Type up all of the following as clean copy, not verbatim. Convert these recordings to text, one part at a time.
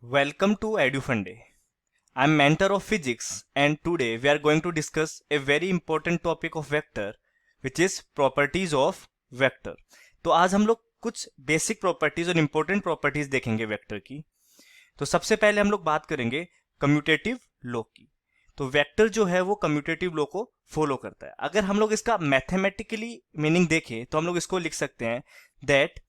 Welcome to EduFunday. I'm mentor of physics and today we are going to discuss a very important topic of vector which is properties of vector. तो आज हम लोग कुछ basic properties और important properties देखेंगे vector की। तो सबसे पहले हम लोग बात करेंगे कम्यूटेटिव लॉ की। तो वेक्टर जो है वो कम्यूटेटिव लॉ को फॉलो करता है। अगर हम लोग इसका मैथमेटिकली मीनिंग देखें तो हम लोग इसको लिख सकते हैं that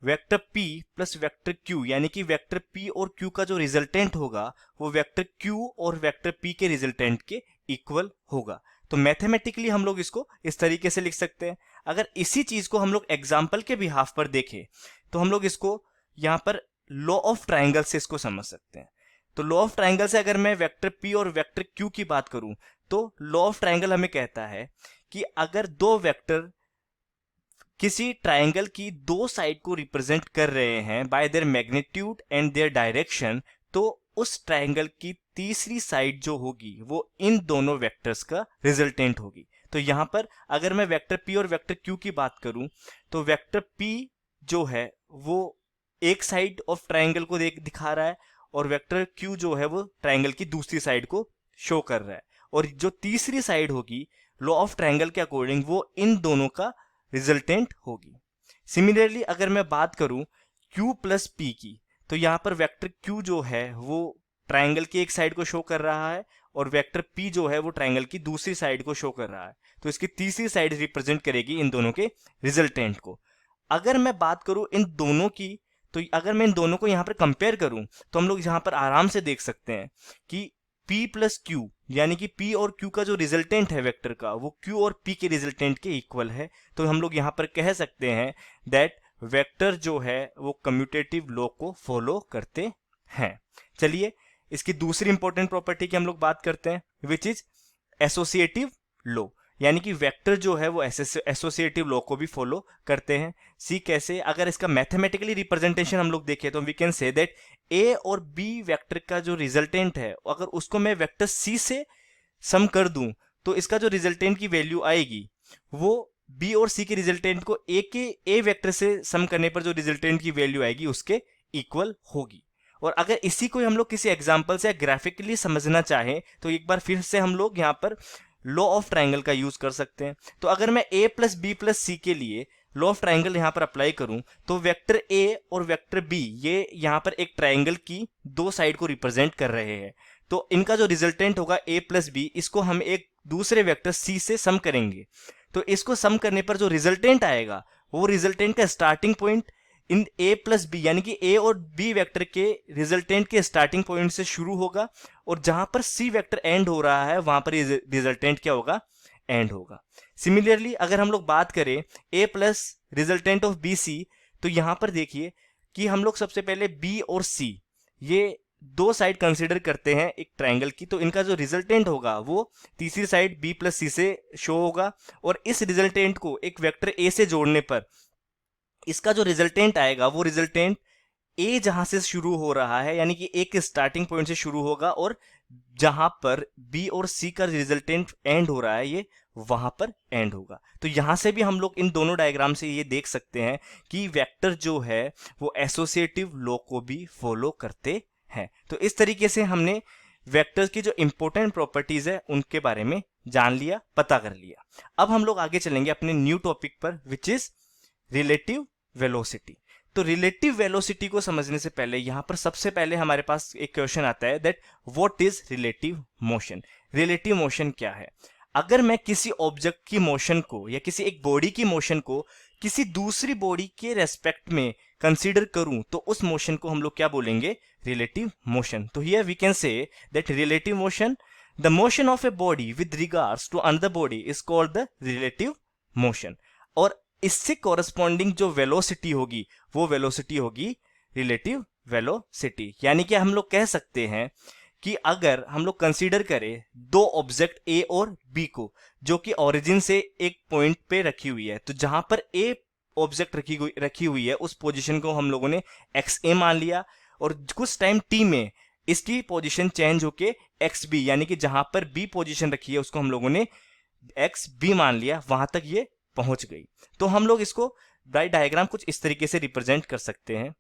vector p plus vector q यानी कि वेक्टर p और q का जो रिजल्टेंट होगा वो वेक्टर q और वेक्टर p के रिजल्टेंट के इक्वल होगा। तो मैथमेटिकली हम लोग इसको इस तरीके से लिख सकते हैं। अगर इसी चीज को हम लोग एग्जाम्पल के बिहाफ पर देखें तो हम लोग इसको यहाँ पर लॉ ऑफ ट्राइंगल से इसको समझ सकते हैं। तो लॉ ऑफ ट्राइंगल से अगर मैं वेक्टर p और वेक्टर q की बात करूं तो लॉ ऑफ ट्राइंगल हमें कहता है कि अगर दो वेक्टर किसी ट्राइंगल की दो साइड को रिप्रेजेंट कर रहे हैं bye there magnitude and their direction, तो उस ट्राइंगल की तीसरी साइड जो होगी वो इन दोनों वेक्टर्स का रिजल्टेंट होगी। तो यहाँ पर अगर मैं वेक्टर p और वेक्टर q की बात करूं तो वेक्टर p जो है वो एक साइड ऑफ ट्राइंगल को दिखा रहा है और वेक्टर q जो है वो ट्राइंगल की दूसरी साइड को शो कर रहा है, और जो तीसरी साइड होगी लॉ ऑफ ट्राइंगल के अकॉर्डिंग वो इन दोनों का रिजल्टेंट होगी। सिमिलरली अगर मैं बात करूं q प्लस p की तो यहाँ पर वेक्टर q जो है वो ट्राइंगल की एक साइड को शो कर रहा है और वेक्टर p जो है वो ट्राइंगल की दूसरी साइड को शो कर रहा है। तो इसकी तीसरी साइड रिप्रेजेंट करेगी इन दोनों के रिजल्टेंट को। अगर मैं बात करूं इन दोनों की तो अगर मैं इन दोनों को यहाँ पर कंपेयर करूं तो हम लोग यहाँ पर आराम से देख सकते हैं कि p प्लस q यानी कि p और q का जो रिजल्टेंट है वेक्टर का वो q और p के रिजल्टेंट के इक्वल है। तो हम लोग यहाँ पर कह सकते हैं दैट वेक्टर जो है वो कम्यूटेटिव लॉ को फॉलो करते हैं। चलिए इसकी दूसरी इंपॉर्टेंट प्रॉपर्टी की हम लोग बात करते हैं विच इज एसोसिएटिव लॉ, यानी कि वेक्टर जो है वो एसोसिएटिव लॉ को भी फॉलो करते हैं। सी कैसे? अगर इसका मैथमेटिकली रिप्रेजेंटेशन हम लोग देखें तो वी कैन से दैट ए और बी वेक्टर का जो रिजल्टेंट है अगर उसको मैं वेक्टर सी से सम कर दूं तो इसका जो रिजल्टेंट की वैल्यू आएगी वो बी और सी के रिजल्टेंट को ए वेक्टर से सम करने पर जो रिजल्टेंट की वैल्यू आएगी उसके इक्वल होगी। और अगर इसी को हम लोग किसी एग्जांपल से ग्राफिकली समझना चाहें तो एक बार फिर से हम लोग यहाँ पर लॉ ऑफ ट्राइंगल का यूज कर सकते हैं। तो अगर मैं a प्लस बी प्लस सी के लिए लॉ ऑफ ट्राइंगल यहाँ पर अप्लाई करूं तो वेक्टर a और वेक्टर b ये यहाँ पर एक ट्राइंगल की दो साइड को रिप्रेजेंट कर रहे हैं। तो इनका जो रिजल्टेंट होगा a प्लस बी इसको हम एक दूसरे वेक्टर c से सम करेंगे। तो इसको सम करने पर जो रिजल्टेंट आएगा वो रिजल्टेंट का starting point in a plus B यानी कि a और b वेक्टर के रिजल्टेंट के स्टार्टिंग पॉइंट से शुरू होगा और जहां पर c वेक्टर एंड हो रहा है वहां पर रिजल्टेंट क्या होगा? एंड होगा। सिमिलरली अगर हम लोग बात करें a plus resultant of B C तो यहां पर देखिए कि हम लोग सबसे पहले b और c ये दो साइड कंसिडर करते हैं एक ट्राइंगल की, तो इनका जो रिजल्टेंट होगा वो तीसरी साइड b प्लस सी से शो होगा और इस रिजल्टेंट को एक वेक्टर a से जोड़ने पर इसका जो रिजल्टेंट आएगा वो रिजल्टेंट ए जहां से शुरू हो रहा है यानी कि एक स्टार्टिंग पॉइंट से शुरू होगा और जहां पर बी और सी का रिजल्टेंट एंड हो रहा है ये वहां पर एंड होगा। तो यहां से भी हम लोग इन दोनों डायग्राम से ये देख सकते हैं कि वेक्टर जो है वो एसोसिएटिव लॉ को भी फॉलो करते हैं। तो इस तरीके से हमने वेक्टर्स की जो इंपॉर्टेंट प्रॉपर्टीज है उनके बारे में जान लिया, पता कर लिया। अब हम लोग आगे चलेंगे अपने न्यू टॉपिक पर विच इज रिलेटिव वेलोसिटी। तो रिलेटिव वेलोसिटी को समझने से पहले यहां पर सबसे पहले हमारे पास एक क्वेश्चन आता है that what is relative motion. Relative motion क्या है? अगर मैं किसी ऑब्जेक्ट की मोशन को या किसी एक बॉडी की मोशन को किसी दूसरी बॉडी के रेस्पेक्ट में कंसीडर करूं तो उस मोशन को हम लोग क्या बोलेंगे? Relative motion. तो here we can say that relative motion, the motion of a body with regards to another body is called the relative motion. और इससे कॉरेस्पॉन्डिंग जो वेलोसिटी होगी वो वेलोसिटी होगी रिलेटिव वेलोसिटी। यानी कि हम लोग कह सकते हैं कि अगर हम लोग कंसीडर करें दो ऑब्जेक्ट ए और बी को जो कि ओरिजिन से एक पॉइंट पे रखी हुई है, तो जहां पर ए ऑब्जेक्ट रखी हुई है उस पोजीशन को हम लोगों ने एक्स ए मान लिया और कुछ टाइम टी में इसकी पोजीशन चेंज होके एक्स बी यानी कि जहां पर बी पोजीशन रखी है उसको हम लोगों ने एक्स बी मान लिया, वहां तक ये पहुंच गई। तो हम लोग इसको डायग्राम कुछ इस तरीके से रिप्रेजेंट कर सकते हैं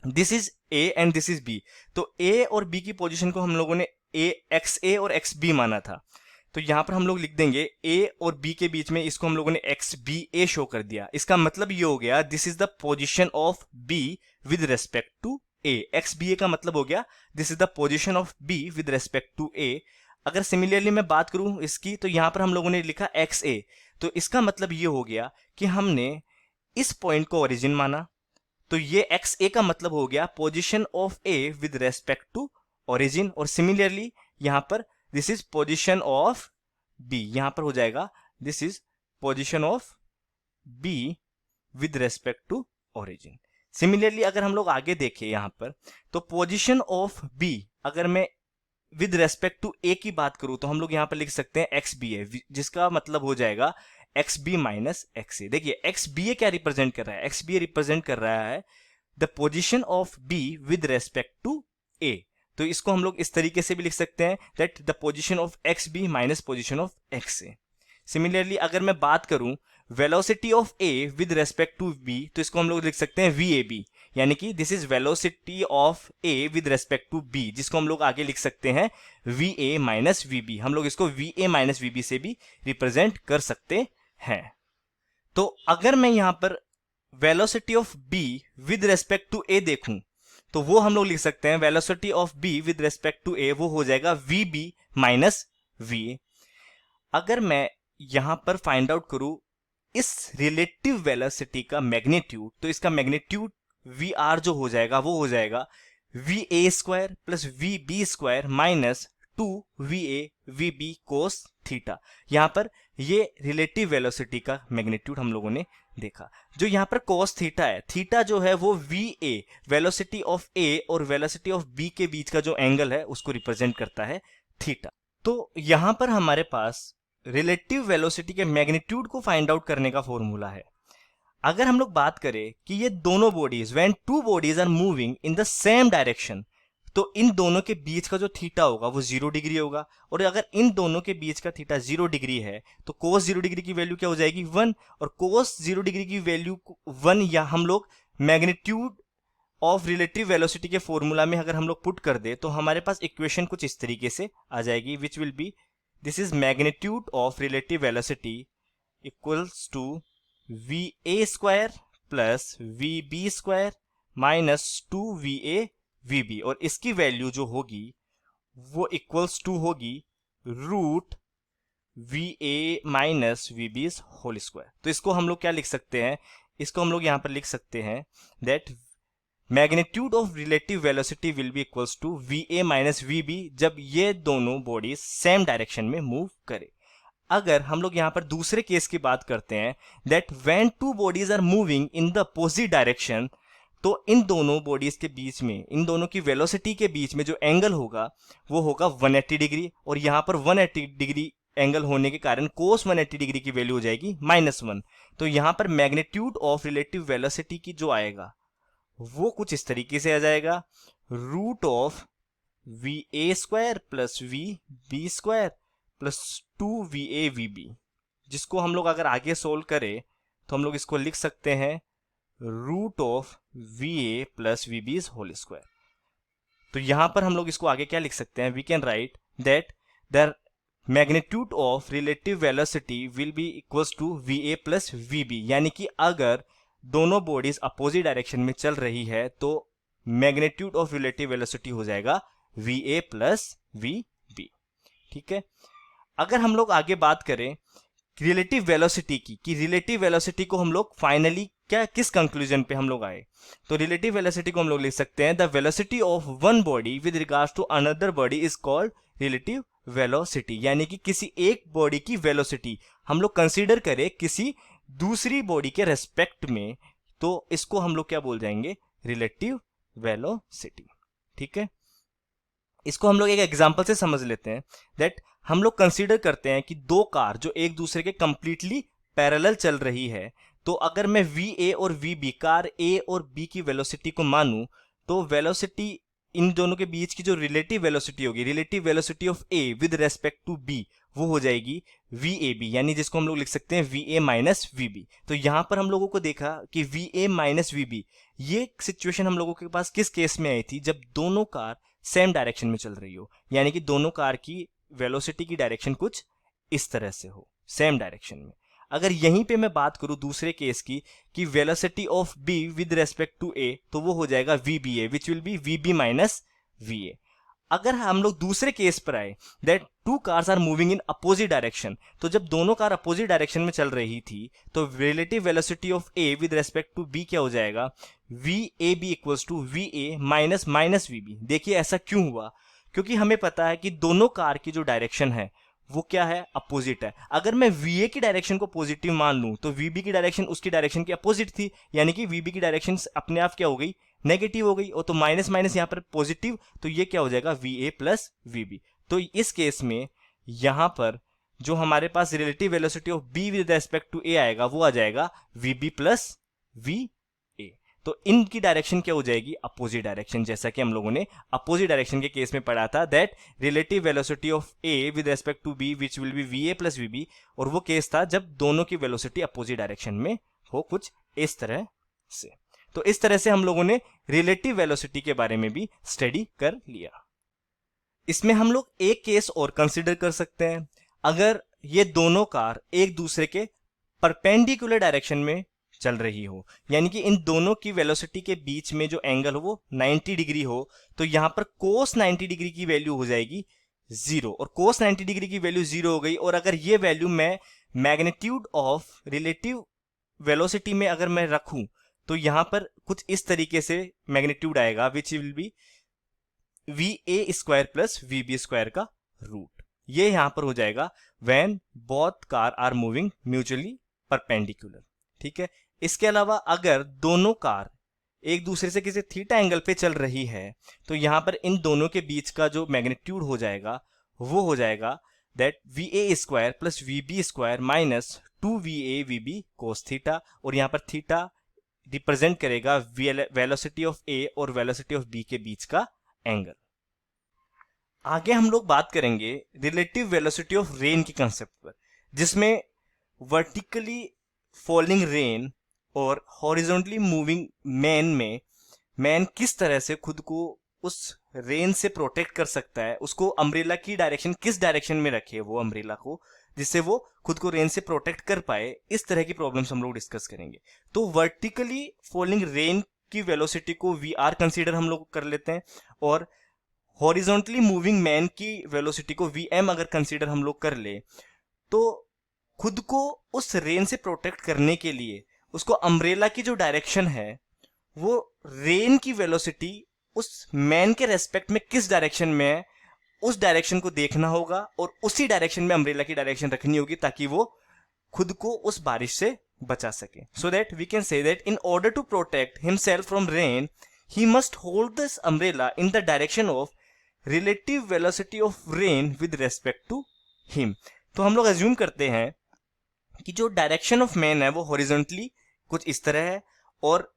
this is A and this is B. तो ए और बी की पोजीशन को हम लोगों ने एक्स ए और एक्स बी माना था। तो यहां पर हम लोग लिख देंगे ए और बी के बीच में इसको हम लोगों ने एक्स बी ए शो कर दिया। इसका मतलब ये हो गया this is the position of B with respect to A. X B A का मतलब हो गया this is the position of B with respect to A. अगर सिमिलरली मैं बात करूं इसकी, तो यहां पर हम लोगों ने लिखा एक्स ए, तो इसका मतलब ये हो गया कि हमने इस पॉइंट को ओरिजिन माना। तो ये एक्स ए का मतलब हो गया position of A with respect to origin. और सिमिलरली यहां पर this is position of B, यहां पर हो जाएगा this is position of B with respect to origin. Similarly अगर हम लोग आगे देखें यहां पर, तो पोजीशन ऑफ बी अगर मैं विद रेस्पेक्ट टू ए की बात करूं, तो हम लोग यहां पर लिख सकते हैं एक्स बी ए, जिसका मतलब हो जाएगा एक्स बी माइनस एक्स ए। देखिए एक्स बी ए क्या रिप्रेजेंट कर रहा है, एक्स बी ए रिप्रेजेंट कर रहा है the position of B with respect to A. तो इसको हम लोग इस तरीके से भी लिख सकते हैं that the position of X B minus position of X A. Similarly अगर मैं बात करूं velocity of A with respect to B, तो इसको हम लोग लिख सकते हैं वी ए बी, यानी कि this is velocity of A with respect to B, जिसको हम लोग आगे लिख सकते हैं V A minus V B. हम लोग इसको V A minus V B से भी रिप्रेजेंट कर सकते हैं। तो अगर मैं यहां पर velocity of B with respect to A देखूं, तो वो हम लोग लिख सकते हैं velocity of B with respect to A, वो हो जाएगा V B minus V A. अगर मैं यहां पर फाइंड आउट करूं इस रिलेटिव वेलोसिटी का मैग्नीट्यूड, तो इसका मैग्नीट्यूड वी आर जो हो जाएगा वो हो जाएगा V A square plus V B square minus two V A V B cos theta. यहां पर ये रिलेटिव वेलोसिटी का मैग्नीट्यूड हम लोगों ने देखा। जो यहां पर कोस थीटा है, थीटा जो है वो V A velocity of A और वेलोसिटी ऑफ बी के बीच का जो एंगल है उसको रिप्रेजेंट करता है थीटा। तो यहां पर हमारे पास रिलेटिव वेलोसिटी के मैग्नीट्यूड को फाइंड आउट करने का फॉर्मूला है। अगर हम लोग बात करें कि ये दोनों bodies when two bodies are moving in the same direction, तो इन दोनों के बीच का जो थीटा होगा वो 0 डिग्री होगा। और अगर इन दोनों के बीच का थीटा 0 डिग्री है, तो कोस 0 डिग्री की वैल्यू क्या हो जाएगी 1। और कोस 0 डिग्री की वैल्यू 1 या हम लोग मैग्नीट्यूड ऑफ रिलेटिव वेलोसिटी के फॉर्मूला में अगर हम लोग पुट कर दे, तो हमारे पास इक्वेशन कुछ इस तरीके से आ जाएगी, which will be this is magnitude of relative velocity equals to V A square plus V B square minus two V A V B. और इसकी वैल्यू जो होगी वो इक्वल्स टू होगी root V A minus V B whole square. तो इसको हम लोग क्या लिख सकते हैं, इसको हम लोग यहां पर लिख सकते हैं that magnitude of relative velocity will be equals to V A minus V B, जब ये दोनों बॉडीज सेम डायरेक्शन में मूव करे। अगर हम लोग यहां पर दूसरे केस की बात करते हैं that when two bodies are moving in the opposite direction, तो इन दोनों बॉडीज के बीच में, इन दोनों की वेलोसिटी के बीच में जो एंगल होगा वो होगा 180 डिग्री। और यहां पर 180 डिग्री एंगल होने के कारण कोस 180 डिग्री की वैल्यू हो जाएगी -1। तो यहां पर मैग्नीट्यूड ऑफ रिलेटिव वेलोसिटी की जो आएगा वो कुछ इस तरीके से आ जाएगा root of V A square plus V B square plus two V A V B, जिसको हम लोग अगर आगे सोल्व करें तो हम लोग इसको लिख सकते हैं root of V A plus V B whole square. तो यहां पर हम लोग इसको आगे क्या लिख सकते हैं, we can write that the magnitude of relative velocity will be equals to V A plus V B, यानी कि अगर दोनों बॉडीज अपोजिट डायरेक्शन में चल रही है तो मैग्नीट्यूड ऑफ रिलेटिव वेलोसिटी हो जाएगा V A plus V B. ठीक है। अगर हम लोग आगे बात करें रिलेटिव वेलोसिटी की, कि रिलेटिव वेलोसिटी को हम लोग फाइनली क्या किस कंक्लूजन पे हम लोग आए, तो रिलेटिव वेलोसिटी को हम लोग लिख सकते हैं the velocity of one body with regards to another body is called relative velocity, यानी कि किसी एक बॉडी की वेलोसिटी हम लोग कंसीडर करें किसी दूसरी बॉडी के रेस्पेक्ट में, तो इसको हम लोग क्या बोल जाएंगे, रिलेटिव वेलोसिटी। ठीक है। इसको हम लोग एक एग्जांपल से समझ लेते हैं दैट हम लोग कंसीडर करते हैं कि दो कार जो एक दूसरे के कंप्लीटली पैरेलल चल रही है, तो अगर मैं वी ए और वी बी कार ए और बी की वेलोसिटी को मानूं, तो वेलोसिटी इन दोनों के बीच की जो रिलेटिव वेलोसिटी होगी, relative velocity of A with respect to B, वो हो जाएगी वी ए बी, यानी जिसको हम लोग लिख सकते हैं V A minus V B. तो यहां पर हम लोगों को देखा कि V A minus V B, ये सिचुएशन हम लोगों के पास किस केस में आई थी, जब दोनों कार सेम डायरेक्शन में चल रही हो, यानी कि दोनों कार की वेलोसिटी की डायरेक्शन कुछ इस तरह से हो, सेम डायरेक्शन में। अगर यहीं पे मैं बात करूं दूसरे केस की कि velocity of B with respect to A, तो वो हो जाएगा V B A, which will be V B minus V A. अगर हम लोग दूसरे केस पर आए that two cars are moving in opposite direction, तो जब दोनों कार अपोजिट डायरेक्शन में चल रही थी तो relative velocity of A with respect to B क्या हो जाएगा, V A B equals to V A minus minus V B. देखिए ऐसा क्यों हुआ, क्योंकि हमें पता है कि दोनों कार की जो डायरेक्शन है वो क्या है, अपोजिट है। अगर मैं वी ए की डायरेक्शन को पॉजिटिव मान लूं तो वी बी की डायरेक्शन उसकी डायरेक्शन की अपोजिट थी, यानी कि वी बी की डायरेक्शन अपने आप क्या हो गई, नेगेटिव हो गई। और तो माइनस माइनस यहाँ पर पॉजिटिव, तो ये क्या हो जाएगा V A plus V B. तो इस केस में यहां पर जो हमारे पास relative velocity of B with respect to A आएगा वो आ जाएगा V B plus V A. तो इनकी डायरेक्शन क्या हो जाएगी, अपोजिट डायरेक्शन, जैसा कि हम लोगों ने अपोजिट डायरेक्शन के केस में पढ़ा था that relative velocity of A with respect to B which will be V A plus V B. और वो केस था जब दोनों की वेलोसिटी अपोजिट डायरेक्शन में हो, कुछ इस तरह से। तो इस तरह से हम लोगों ने रिलेटिव वेलोसिटी के बारे में भी स्टडी कर लिया। इसमें हम लोग एक केस और कंसिडर कर सकते हैं, अगर ये दोनों कार एक दूसरे के परपेंडिकुलर डायरेक्शन में चल रही हो, यानी कि इन दोनों की वेलोसिटी के बीच में जो एंगल हो वो 90 डिग्री हो, तो यहां पर कोस 90 डिग्री की वैल्यू हो जाएगी 0, और कोस 90 डिग्री की वैल्यू 0 हो गई। और अगर ये वैल्यू मैं मैग्नीट्यूड ऑफ रिलेटिव वेलोसिटी में अगर मैं रखूं तो यहां पर कुछ इस तरीके से मैग्नीट्यूड आएगा which will be V A square plus V B square का रूट। ये यहां पर हो जाएगा when both car are moving mutually perpendicular. ठीक है, इसके अलावा अगर दोनों कार एक दूसरे से किसी थीटा एंगल पे चल रही है तो यहां पर इन दोनों के बीच का जो मैग्नीट्यूड हो जाएगा वो हो जाएगा that V A square plus V B square minus 2 V B cos theta. और यहां पर थीटा रिप्रेजेंट करेगा वेलोसिटी ऑफ ए और वेलोसिटी ऑफ बी के बीच का एंगल। आगे हम लोग बात करेंगे रिलेटिव वेलोसिटी ऑफ रेन के कंसेप्ट पर, जिसमें वर्टिकली फॉलिंग रेन और हॉरिजॉन्टली मूविंग मैन किस तरह से खुद को उस रेन से प्रोटेक्ट कर सकता है, उसको अम्ब्रेला की डायरेक्शन किस डायरेक्शन में रखे वो अम्ब्रेला को, जिससे वो खुद को रेन से प्रोटेक्ट कर पाए। इस तरह की प्रॉब्लम्स हम लोग डिस्कस करेंगे। तो वर्टिकली फॉलिंग रेन की वेलोसिटी को वी आर कंसीडर हम लोग कर लेते हैं, और हॉरिजॉन्टली मूविंग मैन की वेलोसिटी को वी एम अगर कंसीडर हम लोग कर ले, तो खुद को उस रेन से प्रोटेक्ट करने के लिए उसको अम्ब्रेला की जो डायरेक्शन है वो रेन की वेलोसिटी उस मैन के रेस्पेक्ट में किस डायरेक्शन में है उस डायरेक्शन को देखना होगा, और उसी डायरेक्शन में अम्ब्रेला की डायरेक्शन रखनी होगी ताकि वो खुद को उस बारिश से बचा सके। So that we can say that in order to protect himself from rain he must hold this umbrella in the direction of relative velocity of rain with respect to him. तो हम लोग अज्यूम करते हैं कि जो direction of man है वो horizontally कुछ इस तरह है और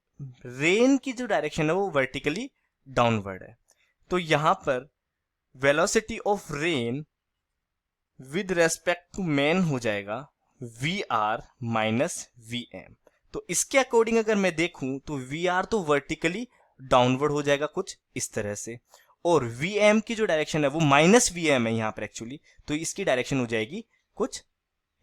रेन की जो डायरेक्शन है वो वर्टिकली डाउनवर्ड है। तो यहां पर velocity of rain with respect to man हो जाएगा V R minus V M. तो इसके अकॉर्डिंग अगर मैं देखूं तो वी आर तो वर्टिकली डाउनवर्ड हो जाएगा कुछ इस तरह से, और वी एम की जो डायरेक्शन है वो माइनस वी एम है यहां पर एक्चुअली, तो इसकी डायरेक्शन हो जाएगी कुछ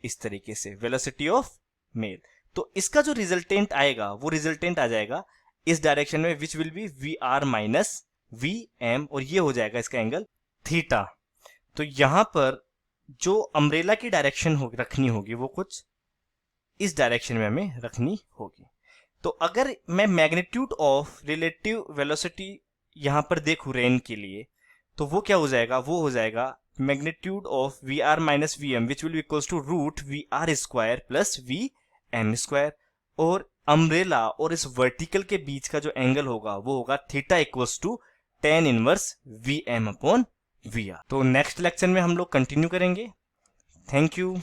इस तरीके से वेलोसिटी ऑफ मेल। तो इसका जो रिजल्टेंट आएगा वो रिजल्टेंट आ जाएगा इस डायरेक्शन में which will be V R minus V M, और ये हो जाएगा इसका एंगल थीटा। तो यहां पर जो अम्ब्रेला की डायरेक्शन रखनी होगी वो कुछ इस डायरेक्शन में हमें रखनी होगी। तो अगर मैं मैग्नीट्यूड ऑफ रिलेटिव वेलोसिटी यहां पर देखूं रेन के लिए तो वो क्या हो जाएगा, वो हो जाएगा magnitude of V R minus V M which will be equals to root V R square plus V M square, और अम्ब्रेला और इस वर्टिकल के बीच का जो एंगल होगा वो होगा theta equals to tan inverse V M upon V R. तो नेक्स्ट लेक्चर में हम लोग कंटिन्यू करेंगे। Thank you.